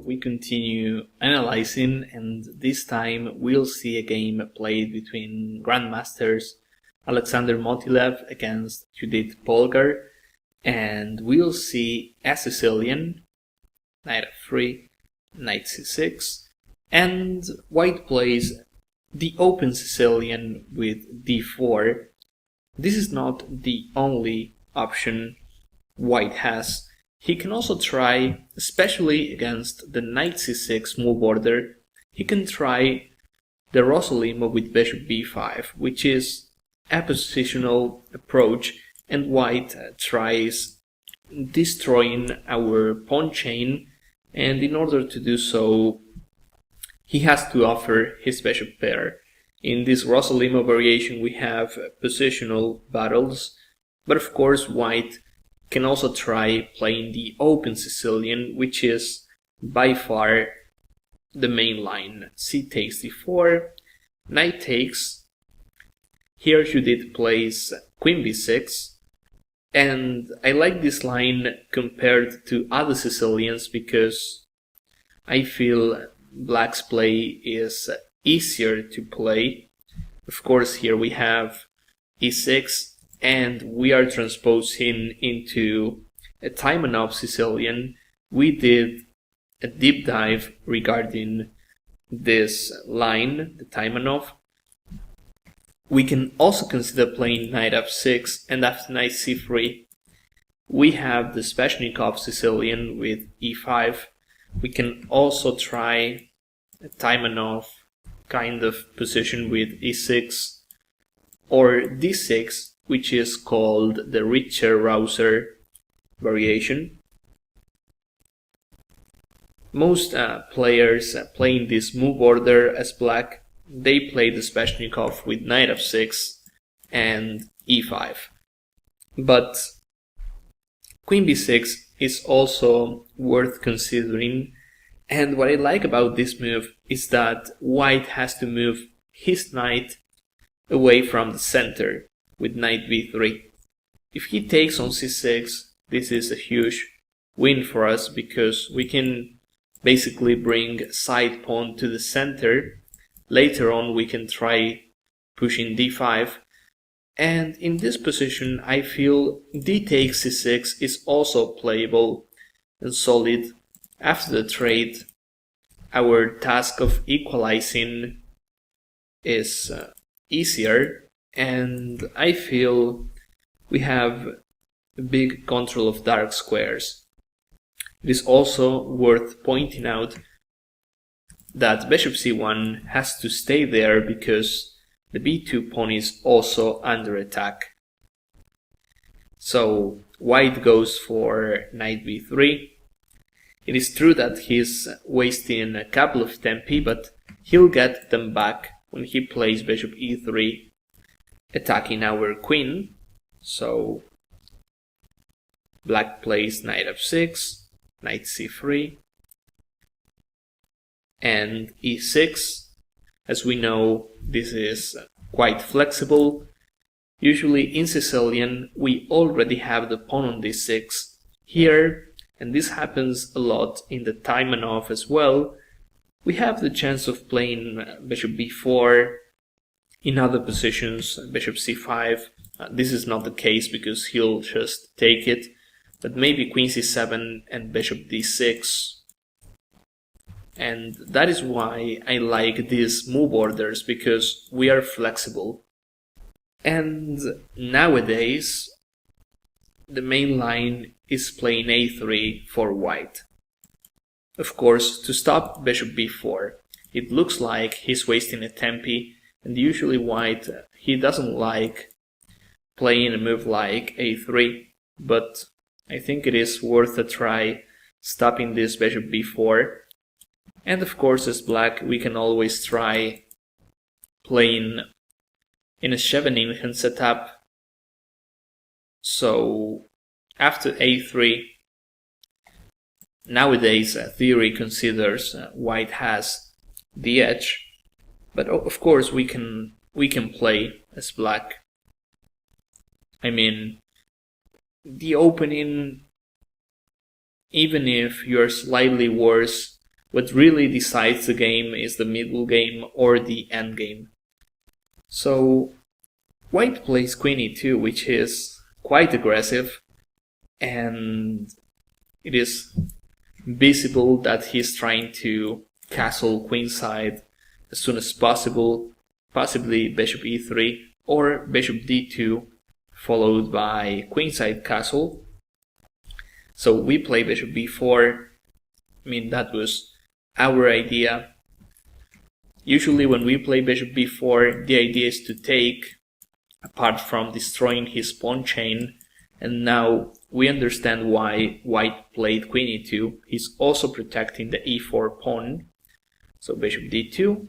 we continue analyzing, and this time we'll see a game played between grandmasters Alexander Motylev against Judit Polgar, and we'll see a Sicilian, knight f3, knight c6, and white plays the open Sicilian with d4. This is not the only option white has. He can also try, especially against the knight c6 move order, he can try the Rossolimo with bishop b5, which is a positional approach, and white tries destroying our pawn chain, and in order to do so he has to offer his bishop pair. In this Rossolimo variation we have positional battles, but of course white can also try playing the open Sicilian, which is by far the main line. C takes d4, knight takes. Here Judit plays queen b6, and I like this line compared to other Sicilians because I feel black's play is easier to play. Of course here we have e6, and we are transposing into a Taimanov Sicilian. We did a deep dive regarding this line, the Taimanov. We can also consider playing knight f6, and after knight c3 we have the Sveshnikov Sicilian with e5. We can also try a Taimanov kind of position with e6 or d6, which is called the Richter-Rauser variation. Most players playing this move order as black, they play the Sveshnikov with knight f6 and e5. But queen b6 is also worth considering, and what I like about this move is that white has to move his knight away from the center with knight b3. If he takes on c6, this is a huge win for us because we can basically bring side pawn to the center. Later on we can try pushing d5, and in this position I feel d takes c6 is also playable and solid. After the trade, our task of equalizing is easier, and I feel we have a big control of dark squares. It is also worth pointing out that bishop c1 has to stay there because the b2 pawn is also under attack. So white goes for knight b3. It is true that he's wasting a couple of tempi, but he'll get them back when he plays bishop e3, attacking our queen. So black plays knight f6, knight c3, and e6. As we know, this is quite flexible. Usually in Sicilian we already have the pawn on d6. Here, and this happens a lot in the Taimanov as well, we have the chance of playing bishop b4. In other positions, bishop c5. This is not the case because he'll just take it, but maybe queen c7 and bishop d6. And that is why I like these move orders, because we are flexible. And nowadays the main line is playing a3 for white. Of course, to stop bishop b4, it looks like he's wasting a tempi, and usually white, he doesn't like playing a move like a3, but I think it is worth a try stopping this bishop b4. And of course, as black, we can always try playing in a Scheveningen setup. So after a3, nowadays theory considers white has the edge, but of course we can play as black. I mean, the opening, even if you're slightly worse what really decides the game is the middle game or the end game. So white plays queen e2, which is quite aggressive, and it is visible that he's trying to castle queenside as soon as possible, possibly bishop e3 or bishop d2 followed by queenside castle. So we play bishop b4. I mean, that was our idea. Usually when we play bishop b4, the idea is to take, apart from destroying his pawn chain, and now we understand why white played queen e2. He's also protecting the e4 pawn. So bishop d2.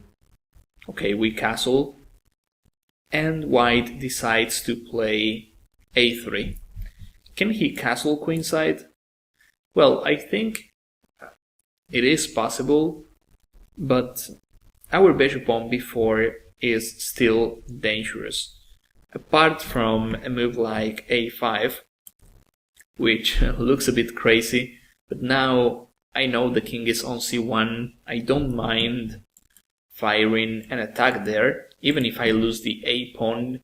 Okay, we castle. And white decides to play a3. Can he castle queenside? Well, I think it is possible, but our bishop on b4 is still dangerous. Apart from a move like a5, which looks a bit crazy, but now I know the king is on c1, I don't mind firing an attack there. Even if I lose the a pawn,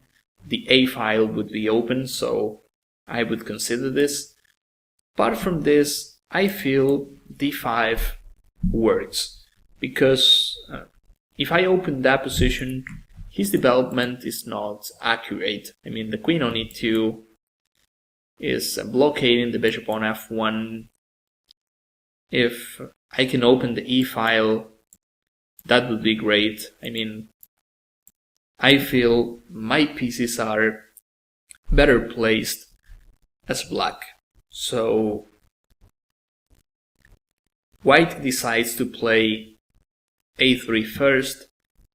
the a file would be open, so I would consider this. Apart from this, I feel d5 works, because if I open that position, his development is not accurate. I mean, the queen on e2 is blockading the bishop on f1. If I can open the e file, that would be great. I mean, I feel my pieces are better placed as black. So white decides to play a3 first,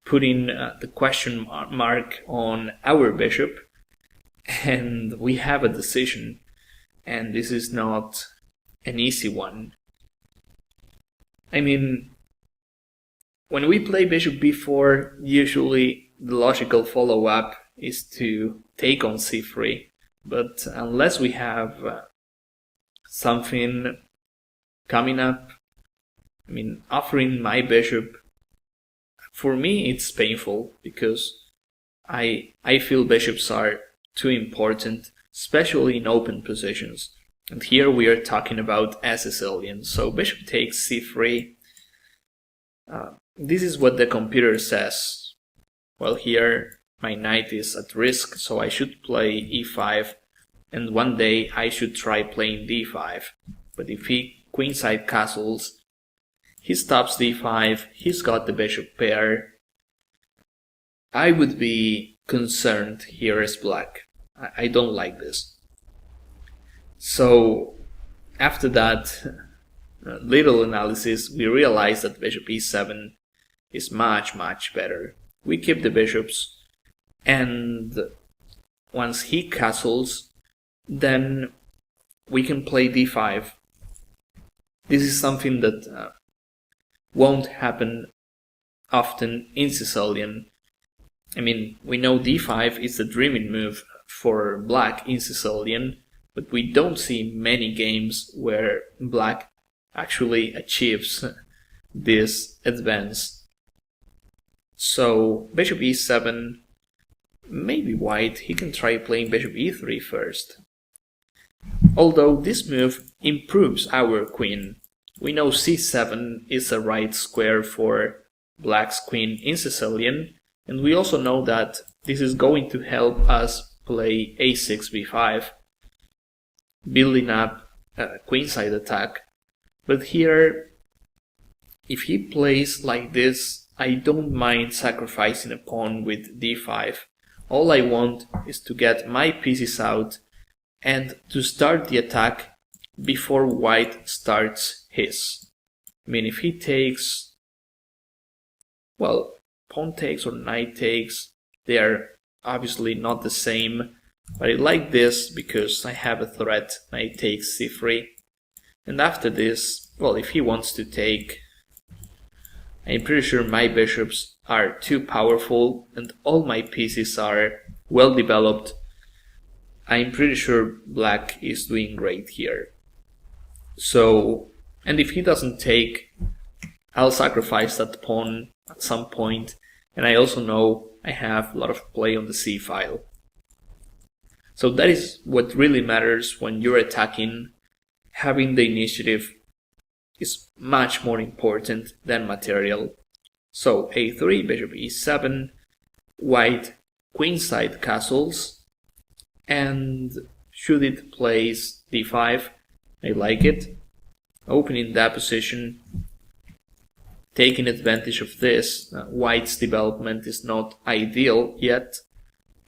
putting the question mark on our bishop, and we have a decision, and this is not an easy one. I mean, when we play bishop b4, usually the logical follow-up is to take on c3, but unless we have something coming up, I mean, offering my bishop, for me it's painful, because I feel bishops are too important, especially in open positions. And here we are talking about a Sicilian, so bishop takes c3. This is what the computer says. Well, here my knight is at risk, so I should play e5, and one day I should try playing d5. But if he queenside castles, he stops d5, he's got the bishop pair. I would be concerned here as black. I don't like this. So after that little analysis, we realize that bishop e7 is much better. We keep the bishops, and once he castles, then we can play d5. This is something that won't happen often in Sicilian. I mean, we know d5 is the dreaming move for black in Sicilian, but we don't see many games where black actually achieves this advance. So bishop e7, maybe white, he can try playing bishop e3 first. Although this move improves our queen. We know c7 is a right square for black's queen in Sicilian, and we also know that this is going to help us play a6 b5, building up a queenside attack. But here, if he plays like this, I don't mind sacrificing a pawn with d5. All I want is to get my pieces out and to start the attack before white starts his. I mean, if he takes, well, pawn takes or knight takes, they are obviously not the same, but I like this because I have a threat. Knight takes c3, and after this, well, if he wants to take, I'm pretty sure my bishops are too powerful and all my pieces are well developed. I'm pretty sure black is doing great here. So, and if he doesn't take, I'll sacrifice that pawn at some point, and I also know I have a lot of play on the c file. So that is what really matters when you're attacking. Having the initiative is much more important than material. So a3, bishop e7, white queenside castles, and Judit plays d5. I like it. Opening that position, taking advantage of this. White's development is not ideal yet.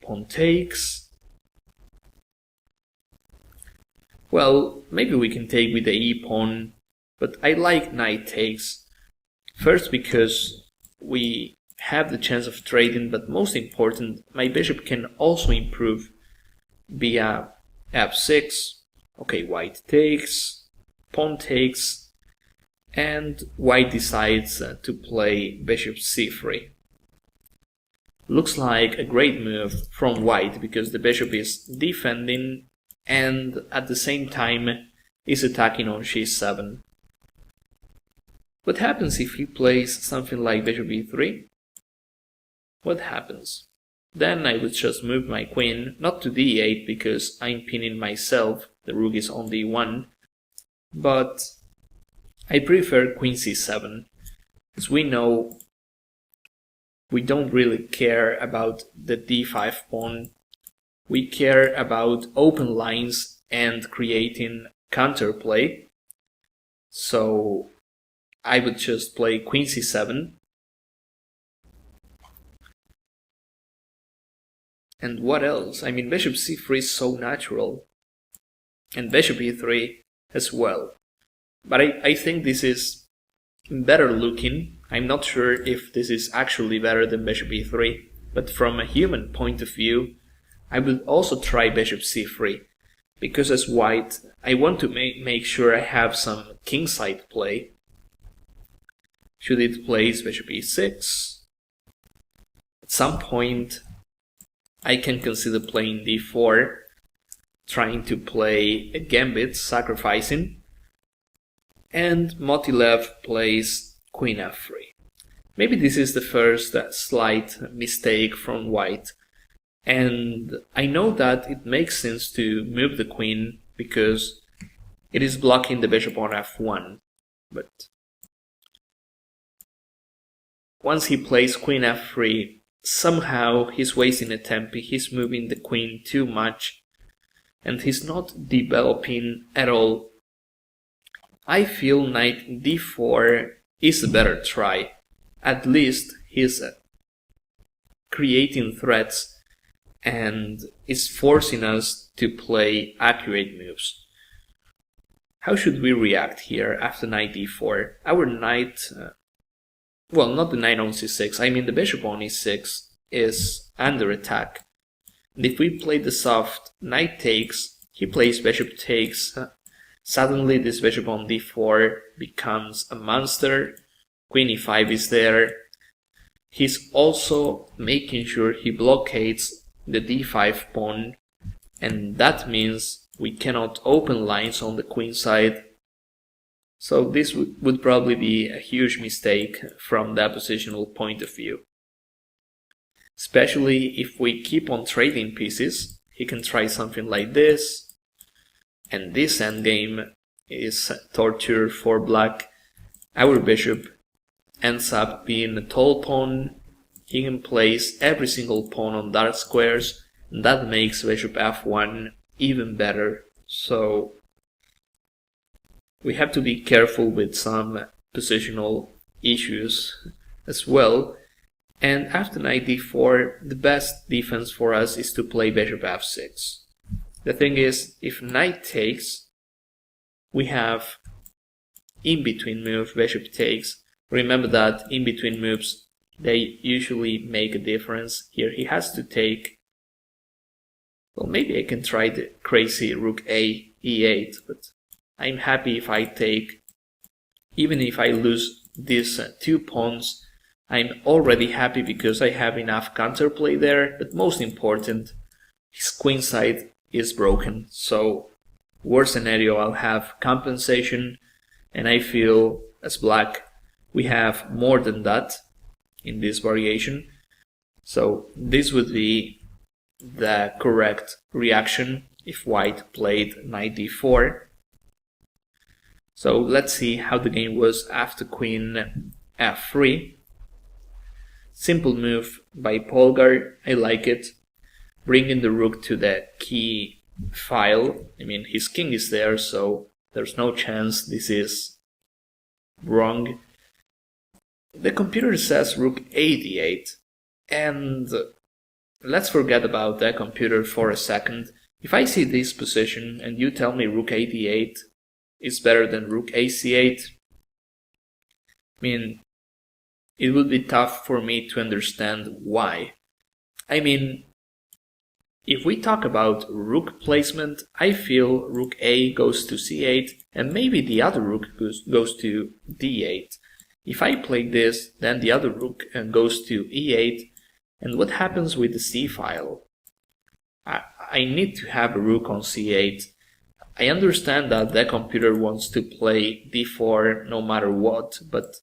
Pawn takes. Well, maybe we can take with the e-pawn, but I like knight takes. First because we have the chance of trading, but most important, my bishop can also improve via f6. Okay, white takes, pawn takes, and white decides to play bishop c3. Looks like a great move from white because the bishop is defending and at the same time is attacking on g7. What happens if he plays something like bishop e3? What happens? Then I would just move my queen, not to d8 because I'm pinning myself, the rook is on d1, but I prefer queen c7. As we know, we don't really care about the d5 pawn. We care about open lines and creating counterplay. So I would just play queen c7. And what else? I mean, bishop c3 is so natural. And bishop e3 as well. But I think this is better looking. I'm not sure if this is actually better than bishop e3. But from a human point of view, I will also try bishop c3, because as white, I want to make sure I have some kingside play. Judit plays bishop e6. At some point, I can consider playing d4, trying to play a gambit, sacrificing. And Motylev plays queen f3. Maybe this is the first slight mistake from white. And I know that it makes sense to move the queen because it is blocking the bishop on f1. But once he plays queen f3, somehow he's wasting a tempo, he's moving the queen too much, and he's not developing at all. I feel knight d4 is a better try. At least he's creating threats and is forcing us to play accurate moves. How should we react here after knight d4? Our knight, well, not the knight on c6, I mean the bishop on e6 is under attack. And if we play the soft knight takes, he plays bishop takes, suddenly this bishop on d4 becomes a monster, queen e5 is there. He's also making sure he blockades the d5 pawn, and that means we cannot open lines on the queen side. So this would probably be a huge mistake from the positional point of view. Especially if we keep on trading pieces, he can try something like this, and this endgame is torture for black. Our bishop ends up being a tall pawn. He can place every single pawn on dark squares, and that makes bishop f1 even better. So we have to be careful with some positional issues as well. And after knight d4, the best defense for us is to play bishop f6. The thing is, if knight takes, we have in-between move, bishop takes. Remember that in-between moves, they usually make a difference. Here he has to take. Well, maybe I can try the crazy rook a e8, but I'm happy if I take. Even if I lose these 2 pawns, I'm already happy because I have enough counterplay there. But most important, his queen side is broken. So worst scenario, I'll have compensation, and I feel as black we have more than that in this variation. So this would be the correct reaction if white played knight d4. So let's see how the game was after queen f3. Simple move by Polgar, I like it. Bringing the rook to the key file. I mean, his king is there, so there's no chance this is wrong. The computer says rook a8, and let's forget about the computer for a second. If I see this position and you tell me rook a8 is better than rook ac8, I mean, it would be tough for me to understand why. I mean, if we talk about rook placement, I feel rook a goes to c8 and maybe the other rook goes to d8. If I play this, then the other rook goes to e8, and what happens with the c file? I need to have a rook on c8. I understand that the computer wants to play d4 no matter what, but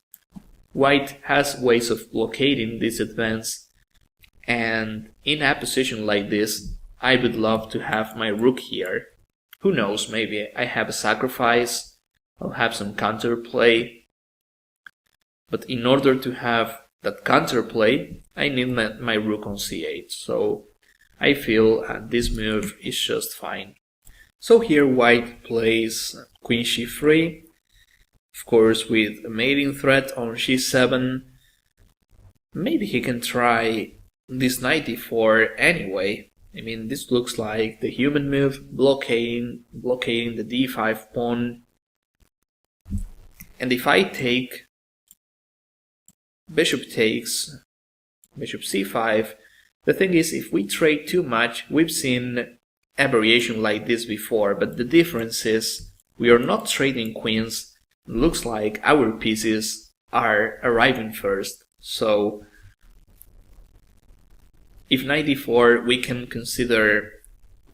white has ways of blockading this advance, and in a position like this, I would love to have my rook here. Who knows, maybe I have a sacrifice, I'll have some counterplay, but in order to have that counterplay, I need my rook on c8, so I feel this move is just fine. So here white plays queen c3, of course with a mating threat on g7. Maybe he can try this knight d4 anyway. I mean, this looks like the human move, blockading the d5 pawn. And if I take bishop takes, bishop c5, the thing is, if we trade too much, we've seen a variation like this before, but the difference is we are not trading queens. It looks like our pieces are arriving first. So if knight d4, we can consider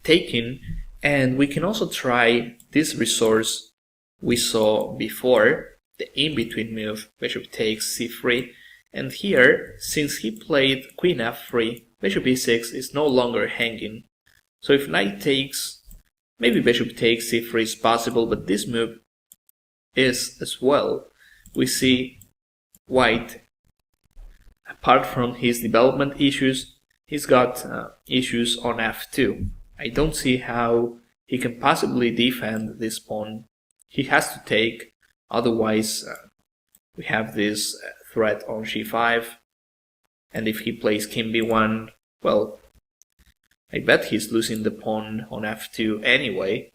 taking, and we can also try this resource we saw before, the in-between move, bishop takes c3, and here, since he played queen f3, bishop e6 is no longer hanging. So if knight takes, maybe bishop takes c3 is possible, but this move is as well. We see white, apart from his development issues, he's got issues on f2. I don't see how he can possibly defend this pawn. He has to take, otherwise we have this threat on g5, and if he plays king b1, well, I bet he's losing the pawn on f2 anyway.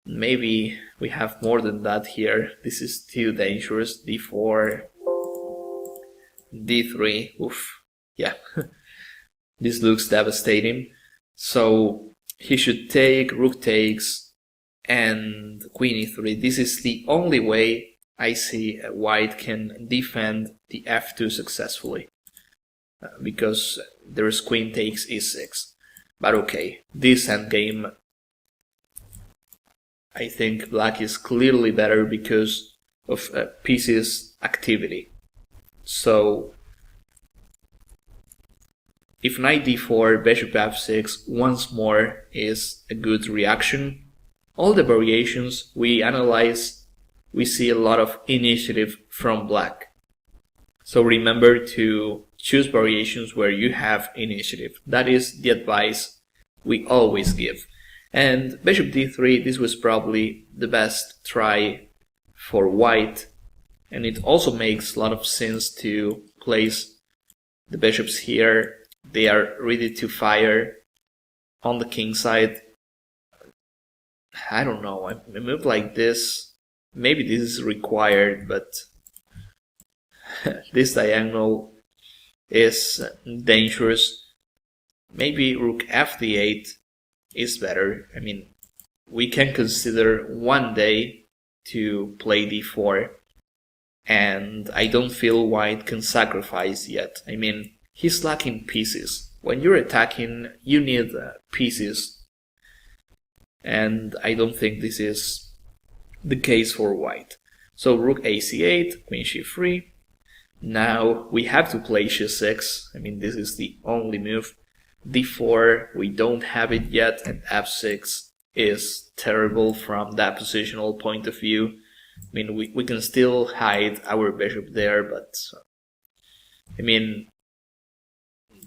Maybe we have more than that here. This is too dangerous. d4, d3, oof, yeah. This looks devastating. So he should take, rook takes, and queen e3. This is the only way I see white can defend the f2 successfully, because there is queen takes e6. But okay, this endgame, I think black is clearly better because of pieces activity. So if knight d4, bishop f6 once more is a good reaction. All the variations we analyze, we see a lot of initiative from black. So remember to choose variations where you have initiative. That is the advice we always give. And bishop d3, this was probably the best try for white. And it also makes a lot of sense to place the bishops here. They are ready to fire on the king side. I don't know, a move like this, maybe this is required, but this diagonal is dangerous. Maybe rook f8 is better. I mean, we can consider one day to play d4, and I don't feel white can sacrifice yet. I mean, he's lacking pieces. When you're attacking, you need pieces, and I don't think this is the case for white. So rook ac8, queen c3. Now we have to play c6. I mean, this is the only move. d4, we don't have it yet, and f6 is terrible from that positional point of view. I mean, we can still hide our bishop there, but I mean,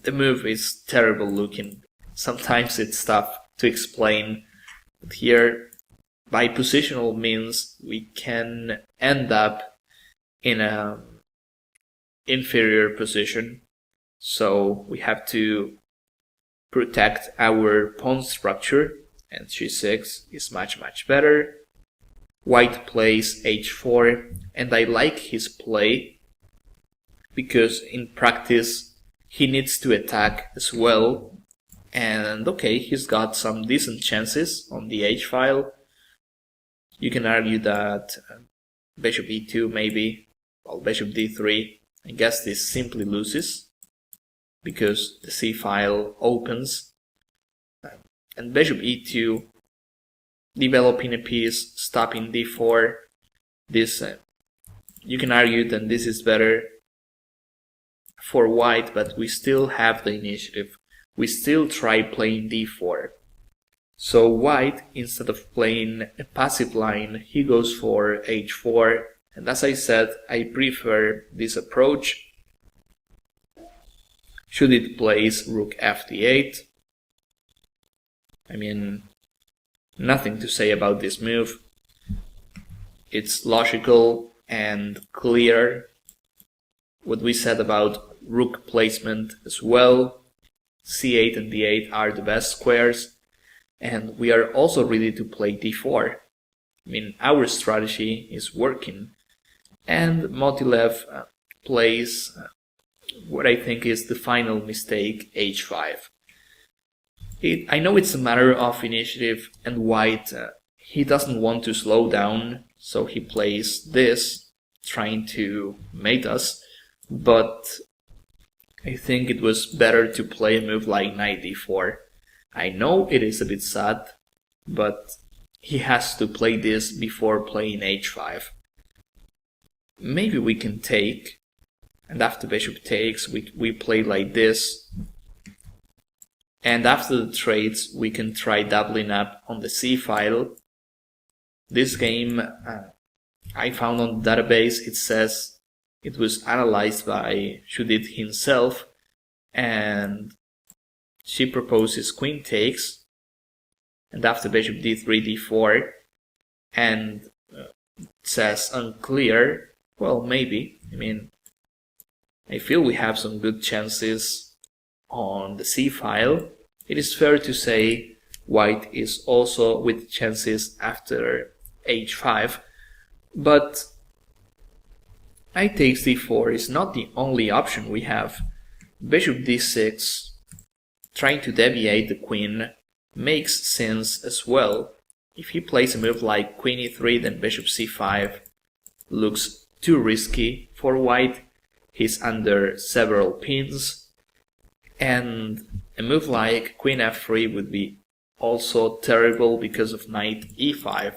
the move is terrible looking. Sometimes it's tough to explain, but here, by positional means, we can end up in a inferior position. So we have to protect our pawn structure, and c6 is much better. White plays h4, and I like his play because in practice he needs to attack as well. And okay, he's got some decent chances on the h-file. You can argue that bishop e2 maybe, well, bishop d3. I guess this simply loses because the c-file opens. And bishop e2, developing a piece, stopping d4. This you can argue that this is better for white, but we still have the initiative. We still try playing d4. So white, instead of playing a passive line, he goes for h4. And as I said, I prefer this approach. Judit plays rook fd8. I mean, nothing to say about this move. It's logical and clear. What we said about rook placement as well. c8 and d8 are the best squares. And we are also ready to play d4. I mean, our strategy is working. And Motylev plays what I think is the final mistake, h5. I know it's a matter of initiative, and white, he doesn't want to slow down, so he plays this, trying to mate us, but I think it was better to play a move like knight d4. I know it is a bit sad, but he has to play this before playing h5. Maybe we can take, and after bishop takes, we play like this. And after the trades, we can try doubling up on the c-file. This game, I found on the database, it says it was analyzed by Judit himself, and she proposes queen takes, and after bishop d3, d4, and says unclear. Well, maybe. I mean, I feel we have some good chances on the c-file. It is fair to say white is also with chances after h5, but knight takes d4 is not the only option we have. Bishop d6, trying to deviate the queen, makes sense as well. If he plays a move like queen e3, then bishop c5 looks too risky for white. He's under several pins, and a move like queen f3 would be also terrible because of knight e5.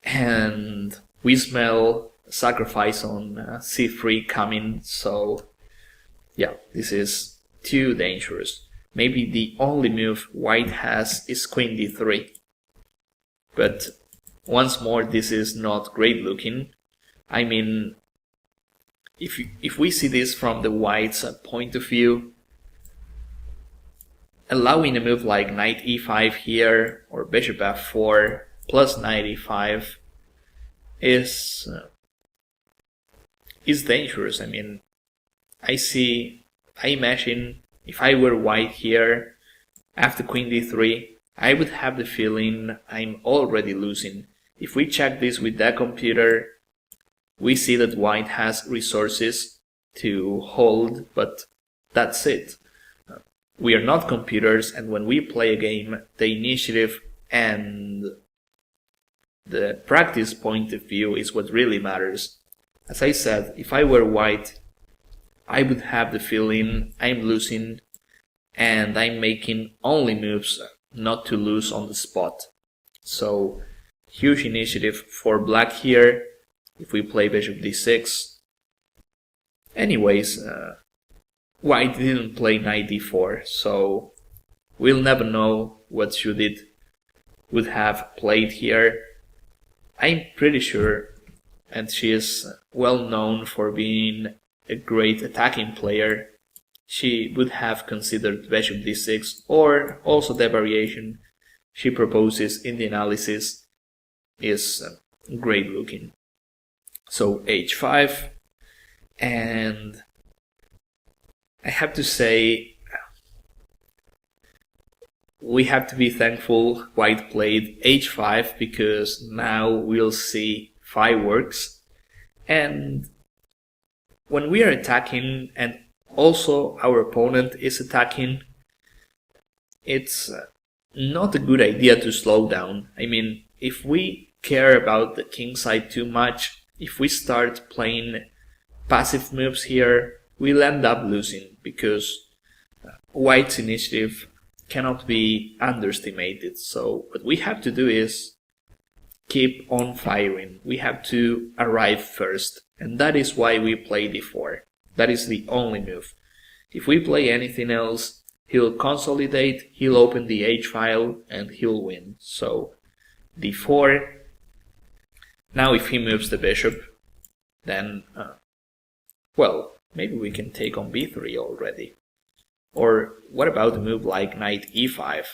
And we smell sacrifice on c3 coming, so yeah, this is too dangerous. Maybe the only move white has is queen d3. But once more, this is not great looking. I mean, if we see this from the white's point of view, allowing a move like knight e5 here, or bishop f4, plus knight e5, is dangerous. I mean, I imagine if I were white here, after queen d3, I would have the feeling I'm already losing. If we check this with that computer, we see that white has resources to hold, but that's it. We are not computers, and when we play a game, the initiative and the practice point of view is what really matters. As I said, if I were white, I would have the feeling I'm losing, and I'm making only moves not to lose on the spot. So huge initiative for black here if we play bishop d6. Anyways, white didn't play knight d4, so we'll never know what Judit would have played here. I'm pretty sure, and she is well known for being a great attacking player, she would have considered bishop d6, or also the variation she proposes in the analysis is great looking. So h5, and I have to say we have to be thankful white played h5, because now we'll see fireworks. And when we are attacking and also our opponent is attacking, it's not a good idea to slow down. I mean, if we care about the king side too much, if we start playing passive moves here, we'll end up losing, because white's initiative cannot be underestimated. So what we have to do is keep on firing. We have to arrive first, and that is why we play d4. That is the only move. If we play anything else, he'll consolidate, he'll open the h file, and he'll win. So d4. Now if he moves the bishop, then well, maybe we can take on b3 already. Or what about a move like knight e5,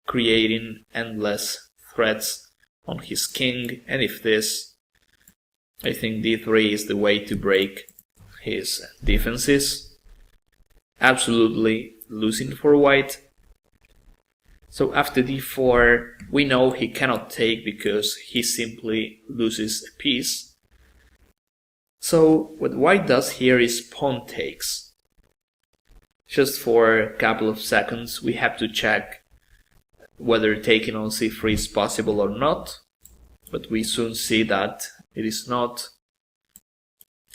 creating endless threats on his king? And if this, I think d3 is the way to break his defenses. Absolutely losing for white. So after d4, we know he cannot take because he simply loses a piece. So what white does here is pawn takes. Just for a couple of seconds we have to check whether taking on c3 is possible or not, but we soon see that it is not.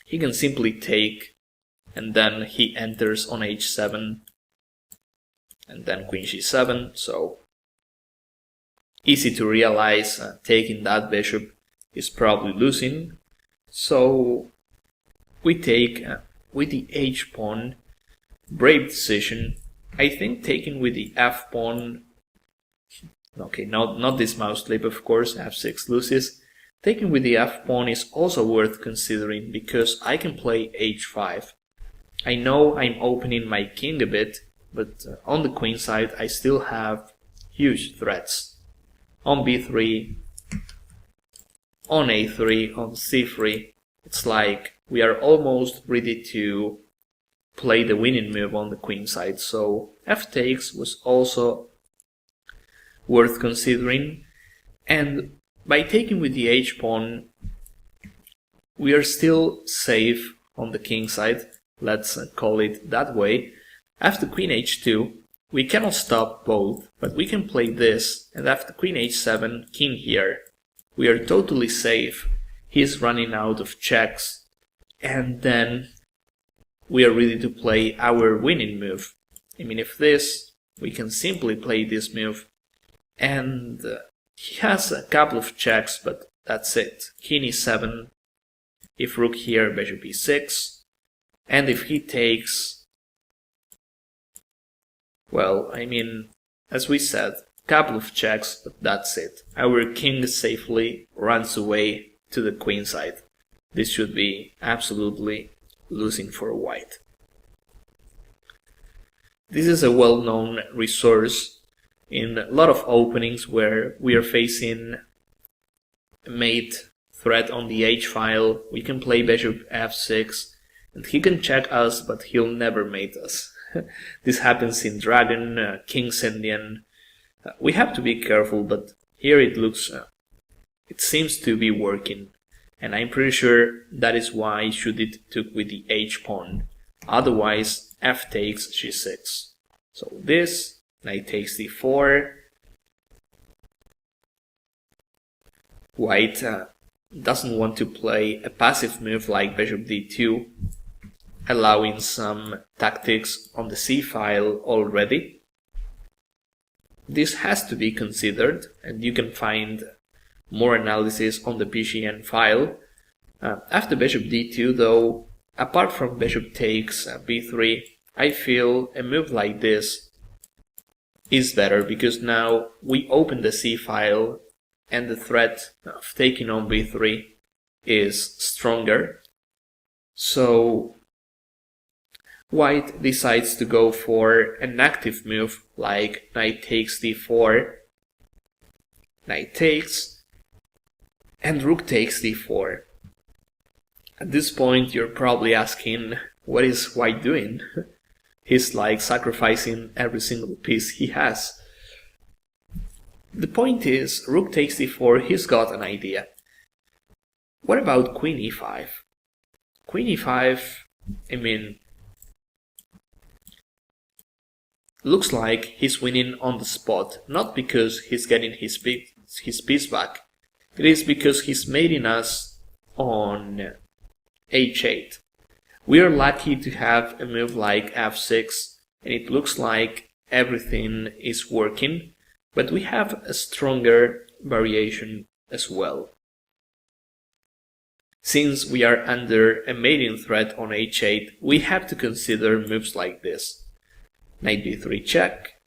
He can simply take, and then he enters on h7, and then queen g7, so easy to realize taking that bishop is probably losing. So we take with the h-pawn. Brave decision. I think taking with the f-pawn, okay, not this mouse flip, of course, f6 loses. Taking with the f-pawn is also worth considering, because I can play h5. I know I'm opening my king a bit, but on the queen side I still have huge threats. On b3, on a3, on c3, it's like we are almost ready to play the winning move on the queen side, so f takes was also worth considering. And by taking with the h-pawn, we are still safe on the king side, let's call it that way. After queen h2, we cannot stop both, but we can play this, and after queen h7, king here, we are totally safe. He is running out of checks, and then we are ready to play our winning move. I mean, if this, we can simply play this move, and he has a couple of checks, but that's it. King e7, if rook here, bishop e6, and if he takes, well, I mean, as we said, couple of checks, but that's it. Our king safely runs away to the queen side. This should be absolutely losing for white. This is a well-known resource in a lot of openings where we are facing a mate threat on the h-file. We can play bishop f6 and he can check us, but he'll never mate us. This happens in Dragon, King's Indian. We have to be careful, but here it looks, it seems to be working. And I'm pretty sure that is why Judit took with the h-pawn. Otherwise, f takes g6. So this, knight takes d4. White doesn't want to play a passive move like bishop d2, allowing some tactics on the c-file already. This has to be considered, and you can find more analysis on the BGN file. After bishop d2 though, apart from bishop takes b3, I feel a move like this is better because now we open the c file and the threat of taking on b3 is stronger. So white decides to go for an active move like knight takes d4, knight takes, and rook takes d4. At this point you're probably asking, what is white doing? He's like sacrificing every single piece he has. The point is, rook takes d4, he's got an idea. What about queen e5? Queen e5, I mean, looks like he's winning on the spot, not because he's getting his piece back. It is because he's mating us on h8. We are lucky to have a move like f6, and it looks like everything is working, but we have a stronger variation as well. Since we are under a mating threat on h8, we have to consider moves like this. Knight b3 check.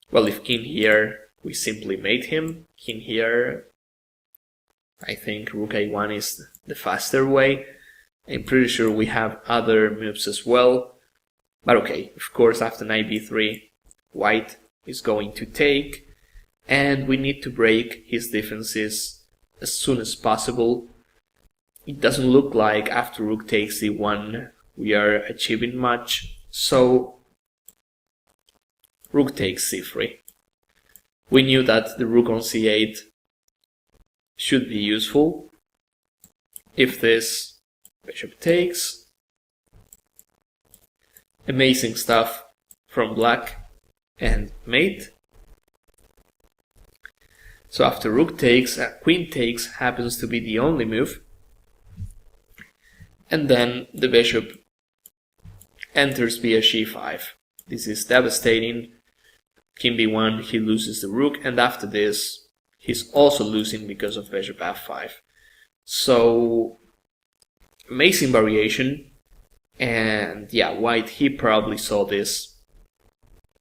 Well, if king here, we simply mate him. King here, I think rook a1 is the faster way. I'm pretty sure we have other moves as well. But okay, of course after knight b3, white is going to take, and we need to break his defenses as soon as possible. It doesn't look like after rook takes c1 we are achieving much, so rook takes c3. We knew that the rook on c8 should be useful. If this, bishop takes. Amazing stuff from black, and mate. So after rook takes, queen takes happens to be the only move. And then the bishop enters via c5. This is devastating. King b1, he loses the rook, and after this, he's also losing because of bishop f5. So, amazing variation, and yeah, white, he probably saw this.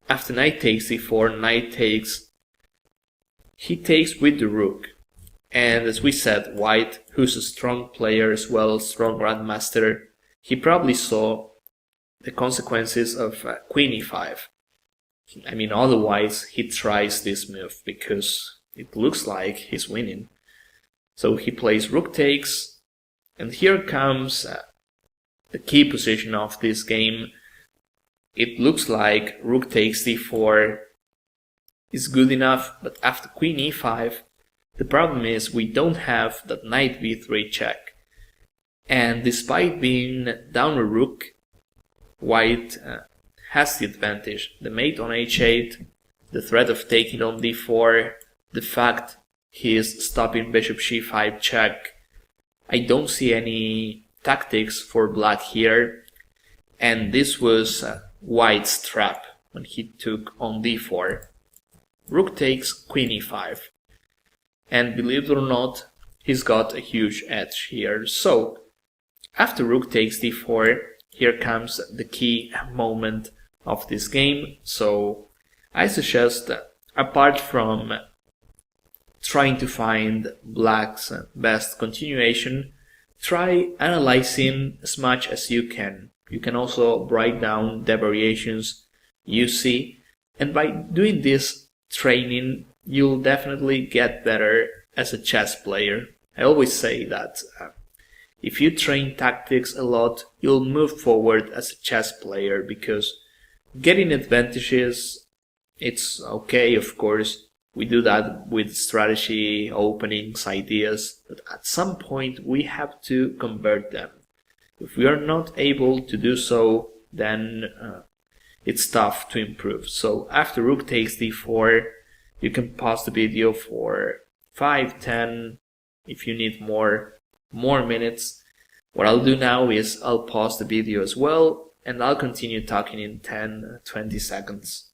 After knight takes c4, knight takes, he takes with the rook. And as we said, white, who's a strong player as well, strong grandmaster, he probably saw the consequences of queen e5. I mean, otherwise he tries this move because it looks like he's winning. So he plays rook takes, and here comes the key position of this game. It looks like rook takes d4 is good enough, but after queen e5, the problem is we don't have that knight b3 check. And despite being down a rook, white has the advantage. The mate on h8, the threat of taking on d4, the fact he is stopping bishop c5 check. I don't see any tactics for black here, and this was white's trap when he took on d4. Rook takes queen e5, and believe it or not, he's got a huge edge here. So after rook takes d4, here comes the key moment of this game. So I suggest, apart from trying to find black's best continuation, try analyzing as much as you can. You can also write down the variations you see, and by doing this training, you'll definitely get better as a chess player. I always say that if you train tactics a lot, you'll move forward as a chess player, because getting advantages, it's okay, of course. We do that with strategy, openings, ideas, but at some point we have to convert them. If we are not able to do so, then it's tough to improve. So after rook takes d4, you can pause the video for 5, 10, if you need more minutes. What I'll do now is I'll pause the video as well, and I'll continue talking in 10, 20 seconds.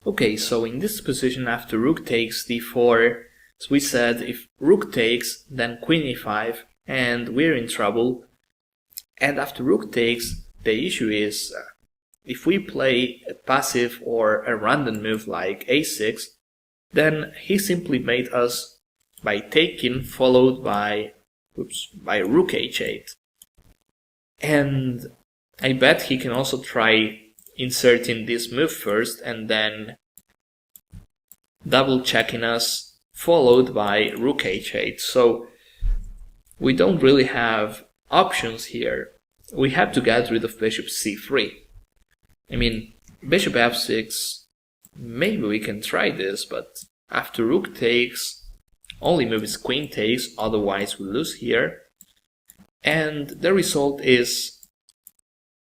Okay, so in this position after rook takes d4, as we said, if rook takes, then queen e5, and we're in trouble. And after rook takes, the issue is if we play a passive or a random move like a6, then he simply made us by taking followed by rook h8. And I bet he can also try inserting this move first and then double checking us followed by rook h8. So we don't really have options here. We have to get rid of bishop c3. I mean, bishop f6, maybe we can try this, but after rook takes, only move is queen takes, otherwise we lose here. And the result is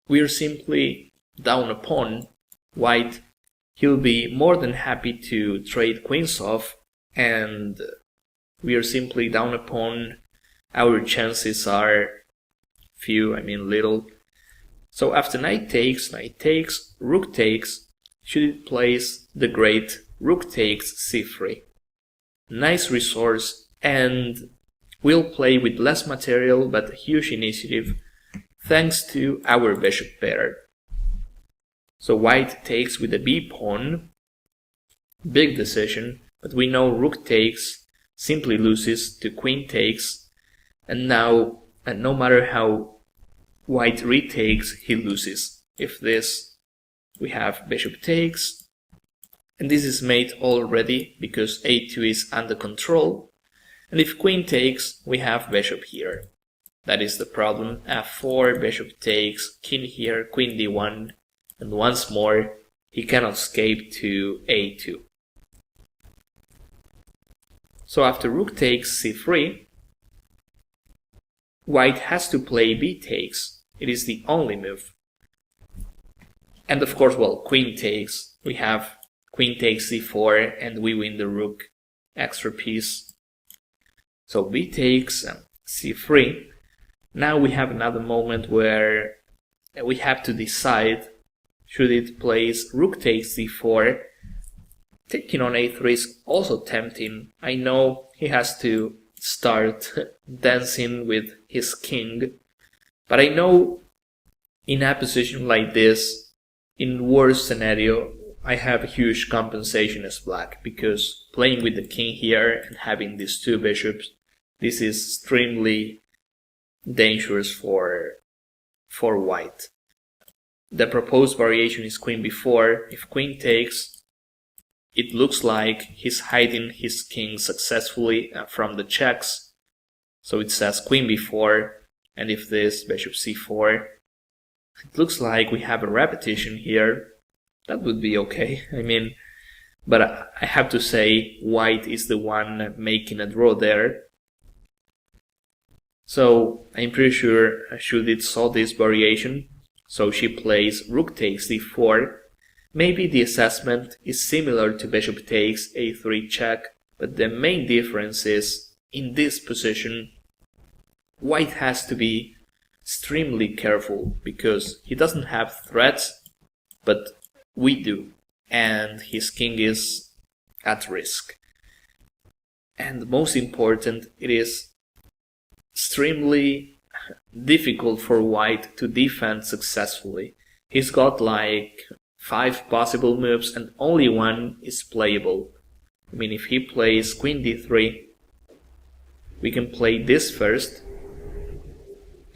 we're simply down a pawn. White, he'll be more than happy to trade queens off, and we are simply down a pawn. Our chances are few, little. So after knight takes, rook takes, Judit plays the great rook takes c3. Nice resource, and we'll play with less material but huge initiative thanks to our bishop pair. So white takes with the b pawn, big decision, but we know rook takes simply loses to queen takes, and now no matter how white retakes, he loses. If this, we have bishop takes, and this is mate already because a2 is under control, and if queen takes, we have bishop here. That is the problem. f4, bishop takes, king here, queen d1, and once more he cannot escape to a2. So after rook takes c3, white has to play b takes. It is the only move. And of course, well, queen takes. We have queen takes c4 and we win the rook, extra piece. So b takes c3. Now we have another moment where we have to decide, Judit plays rook takes c4. Taking on a3 is also tempting. I know he has to start dancing with his king, but I know in a position like this, in worst scenario, I have a huge compensation as black, because playing with the king here and having these two bishops, this is extremely dangerous for white. The proposed variation is queen b4. If queen takes, it looks like he's hiding his king successfully from the checks. So it says queen b4, and if this bishop c4, it looks like we have a repetition here. That would be okay, but I have to say white is the one making a draw there. So I'm pretty sure Judit saw this variation, so she plays rook takes d4. Maybe the assessment is similar to bishop takes a3 check, but the main difference is, in this position, white has to be extremely careful, because he doesn't have threats, but we do, and his king is at risk. And most important, it is extremely difficult for white to defend successfully. He's got like 5 possible moves and only one is playable. If he plays queen d3, we can play this first,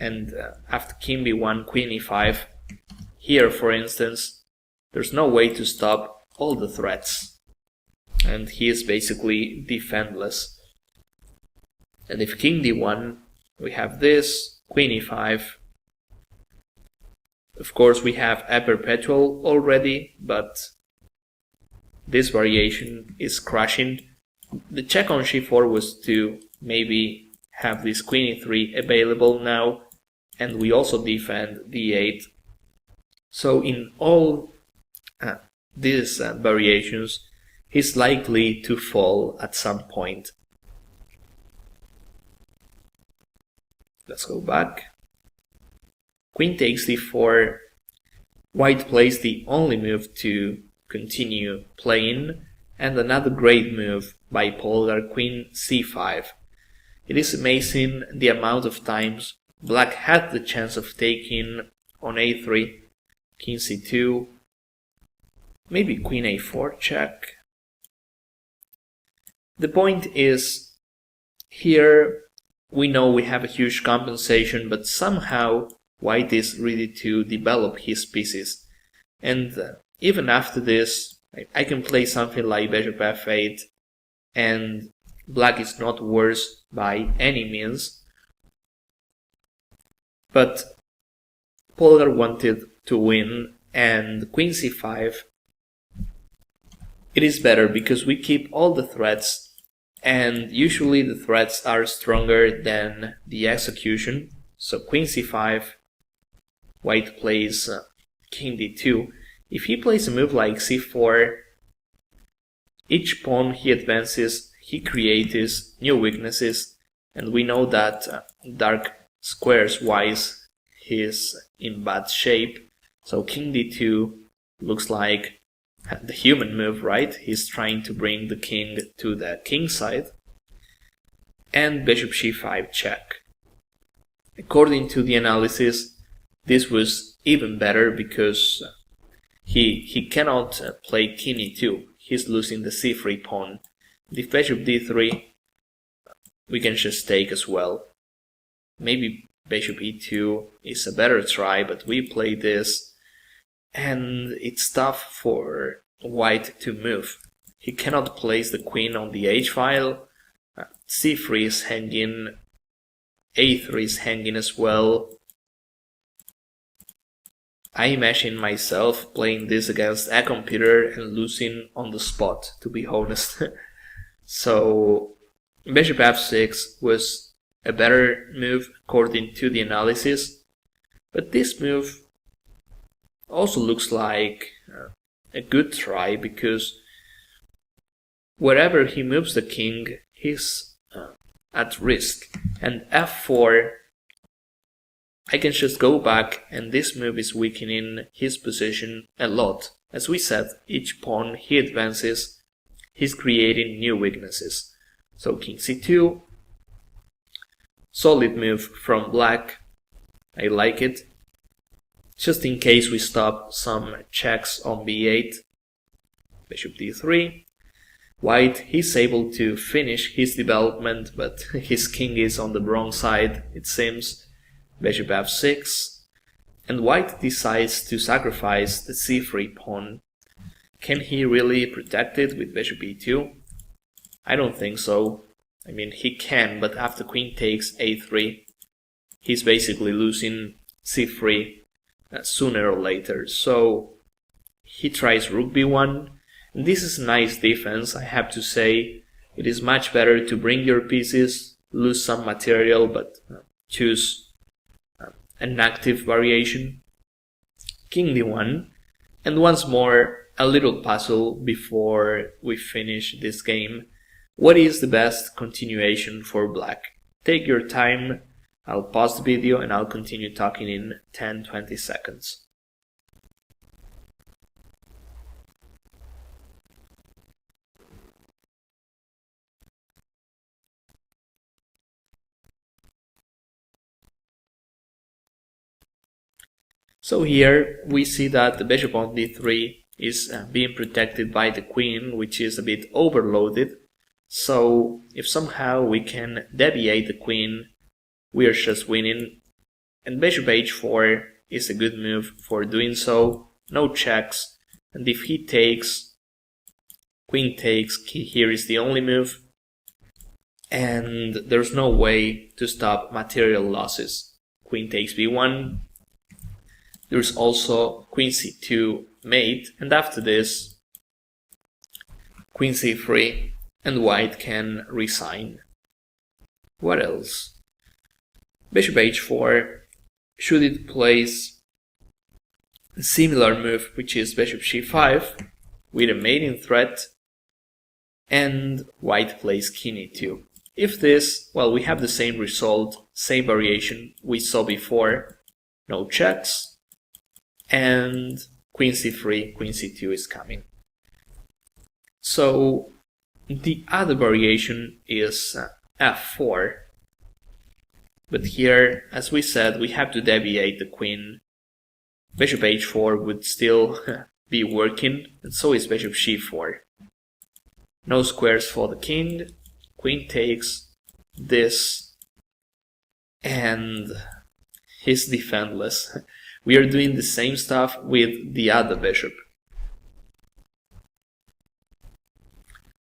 and after king b1, queen e5. Here, for instance, there's no way to stop all the threats, and he is basically defenseless. And if king d1, we have this, queen e5. Of course, we have a perpetual already, but this variation is crushing. The check on c4 was to maybe have this queen e3 available now, and we also defend d8. So in all these variations, he's likely to fall at some point. Let's go back. Queen takes d4. White plays the only move to continue playing, and another great move by Polgar, queen c5. It is amazing the amount of times black had the chance of taking on a3, king c2, maybe queen a4 check. The point is, here we know we have a huge compensation, but somehow white is ready to develop his pieces. And even after this, I can play something like bishop f8, and black is not worse by any means. But Polgar wanted to win, and queen c5, it is better because we keep all the threats, and usually the threats are stronger than the execution. So queen c5, white plays king d2. If he plays a move like c4, each pawn he advances, he creates new weaknesses, and we know that dark squares wise he is in bad shape. So king d2 looks like the human move, right? He's trying to bring the king to the king side. And bishop c5 check. According to the analysis, this was even better because he cannot play king e2. He's losing the c3 pawn. If bishop d3, we can just take as well. Maybe bishop e2 is a better try, but we play this. And it's tough for white to move. He cannot place the queen on the h-file. c3 is hanging, a3 is hanging as well. I imagine myself playing this against a computer and losing on the spot, to be honest. So bishop f6 was a better move according to the analysis, but this move also looks like a good try because wherever he moves the king, he's at risk. And f4, I can just go back, and this move is weakening his position a lot. As we said, each pawn he advances, he's creating new weaknesses. So king c2, solid move from black, I like it. Just in case we stop some checks on b8, bishop d3. White, he's able to finish his development, but his king is on the wrong side, it seems. Bishop f6. And white decides to sacrifice the c3 pawn. Can he really protect it with bishop e2? I don't think so. I mean, he can, but after queen takes a3, he's basically losing c3 sooner or later. So he tries rook b1, and this is a nice defense, I have to say. It is much better to bring your pieces, lose some material, but choose an active variation. King d1, and once more a little puzzle before we finish this game. What is the best continuation for black? Take your time. I'll pause the video and I'll continue talking in 10-20 seconds. So here we see that the bishop on d3 is being protected by the queen, which is a bit overloaded. So if somehow we can deviate the queen, we are just winning. And bishop h4 is a good move for doing so. No checks. And if he takes, queen takes, here is the only move. And there's no way to stop material losses. Queen takes b1. There's also queen c2 mate. And after this, queen c3. And white can resign. What else? Bishop h4, Judit plays a similar move, which is bishop c5, with a mating threat, and white plays king e2. If this, well, we have the same result, same variation we saw before, no checks, and queen c3, queen c2 is coming. So the other variation is f4. But here, as we said, we have to deviate the queen. Bishop h4 would still be working, and so is bishop c4. No squares for the king, queen takes this, and he's defenseless. We are doing the same stuff with the other bishop.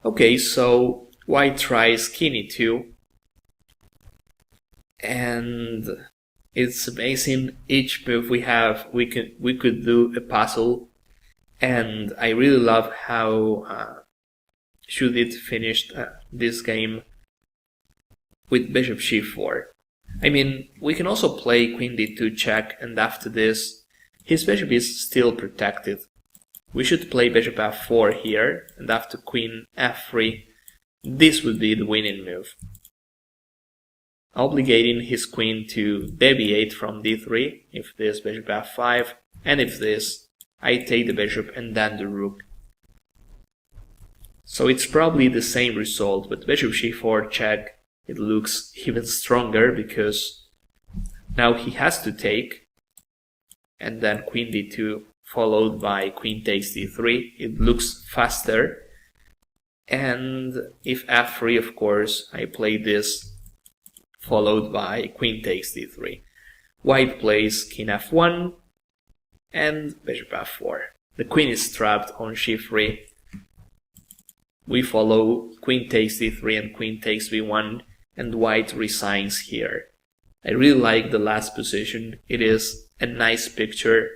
Okay, so white tries king e2, and it's amazing. Each move we have, we could do a puzzle, and I really love how Judit finished this game with bishop c4. I mean, we can also play queen d2 check, and after this, his bishop is still protected. We should play bishop f4 here, and after queen f3, this would be the winning move, obligating his queen to deviate from d3, if this bishop f5, and if this, I take the bishop and then the rook. So it's probably the same result, but bishop c4 check, it looks even stronger because now he has to take, and then queen d2 followed by queen takes d3, it looks faster. And if f3, of course, I play this followed by queen takes d3. White plays king f1 and bishop f4. The queen is trapped on c3. We follow queen takes d3 and queen takes b1, and white resigns here. I really like the last position. It is a nice picture,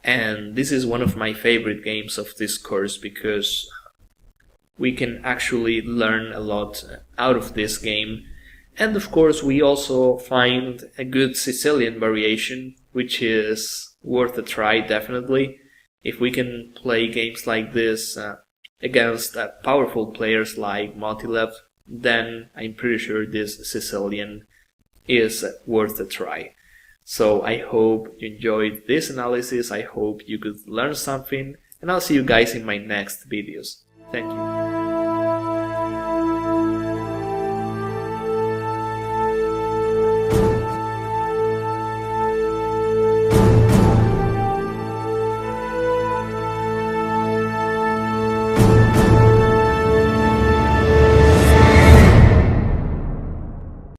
and this is one of my favorite games of this course because we can actually learn a lot out of this game. And of course we also find a good Sicilian variation, which is worth a try definitely. If we can play games like this against powerful players like Motylev, then I'm pretty sure this Sicilian is worth a try. So I hope you enjoyed this analysis, I hope you could learn something, and I'll see you guys in my next videos. Thank you.